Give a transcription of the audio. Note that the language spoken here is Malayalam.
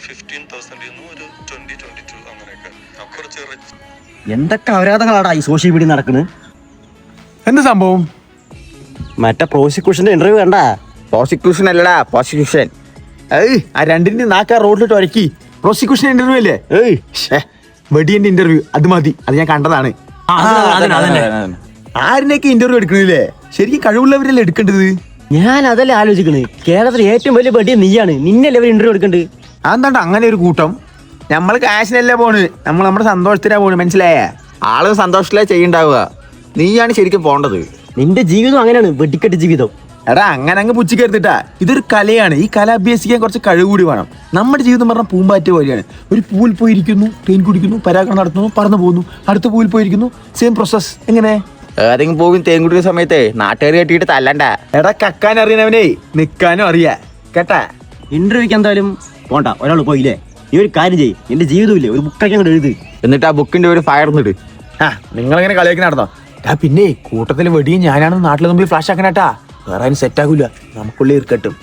15,000 ഒരു 20-22 അങ്ങനെയൊക്കെ കുറച്ച് റിച്ച്. എന്തൊക്കെ അപരാധങ്ങളാടാ ഈ സോഷ്യൽ മീഡിയ നടക്കുന്നത്? എന്ത് സംഭവം? മറ്റേ പ്രോസിക്യൂഷന്റെ ഇന്റർവ്യൂ കണ്ട? പ്രോസിക്യൂഷൻ അല്ലടാ പ്രോസിക്യൂഷൻ. ആ രണ്ടിന്റെ നാക്കാ റോഡിലിട്ട് ഒരക്കി പ്രോസിക്യൂഷൻ ഇന്റർവ്യൂ അല്ലേ? വെടിയന്റെ ഇന്റർവ്യൂ അത് മതി, അത് ഞാൻ കണ്ടതാണ്. ആരിനൊക്കെ ഇന്റർവ്യൂ എടുക്കണില്ലേ? ശരിക്കും കഴിവുള്ളവരല്ലേ എടുക്കേണ്ടത്? ഞാൻ അതല്ലേ ആലോചിക്കണേ. കേരളത്തിൽ ഏറ്റവും വലിയ വെടിയ നീയാണ്, നിന്നല്ലേ അവർ ഇന്റർവ്യൂ എടുക്കണ്ട്? അതെന്താ അങ്ങനെ ഒരു കൂട്ടം? നമ്മൾ കാശിനല്ലേ പോണ്, നമ്മൾ നമ്മുടെ സന്തോഷത്തിനാ പോണ്, മനസ്സിലായ? ആള് സന്തോഷത്തിലേ ചെയ്യണ്ടാവുക, നീയാണ് ശരിക്കും പോണ്ടത്. നിന്റെ ജീവിതം അങ്ങനെയാണ്, വെടിക്കെട്ട് ജീവിതം. എടാ അങ്ങനെ അങ്ങ് പുച്ചിക്കരുത്തിട്ടാ, ഇതൊരു കലയാണ്. ഈ കല അഭ്യസിക്കാൻ കുറച്ച് കഴിവ് കൂടി വേണം. നമ്മുടെ ജീവിതം പറഞ്ഞാൽ പൂമ്പാറ്റ പോലെയാണ്. ഒരു പൂവിൽ പോയിരിക്കുന്നു, തേൻ കുടിക്കുന്നു, പരാഗണം നടത്തുന്നു, പറന്നു പോകുന്നു, അടുത്ത പൂവിൽ പോയിരിക്കുന്നു, സെയിം പ്രോസസ്. എങ്ങനെ ഏതെങ്കിലും പോകും തേൻ കുടിക്കുന്ന സമയത്ത് നാട്ടുകാർ കെട്ടിയിട്ട് തല്ലണ്ട. എടാ കക്കാൻ അറിയണവനെ നിക്കാനും അറിയാ കേട്ടാ. ഇന്റർവ്യൂക്ക് എന്തായാലും പോണ്ട, ഒരാൾ പോയില്ലേ? ഈ ഒരു കാര്യം ചെയ്യ്, നിന്റെ ജീവിതമില്ലേ ഒരു ബുക്കൊക്കെ അങ്ങോട്ട് എഴുതി, എന്നിട്ട് ആ ബുക്കിന്റെ ഒരു ഫയർ ഇട്. നിങ്ങളിങ്ങനെ കളിയാക്കി നടന്നോ? പിന്നെ കൂട്ടത്തിൽ വെടിയും ഞാനാണ് നാട്ടിലെ മുമ്പിൽ ഫ്ലാഷ് ആക്കണേട്ടാ. വേറെ സെറ്റ് ആകൂല, നമുക്കുള്ളിൽ ഇരിക്കട്ടും.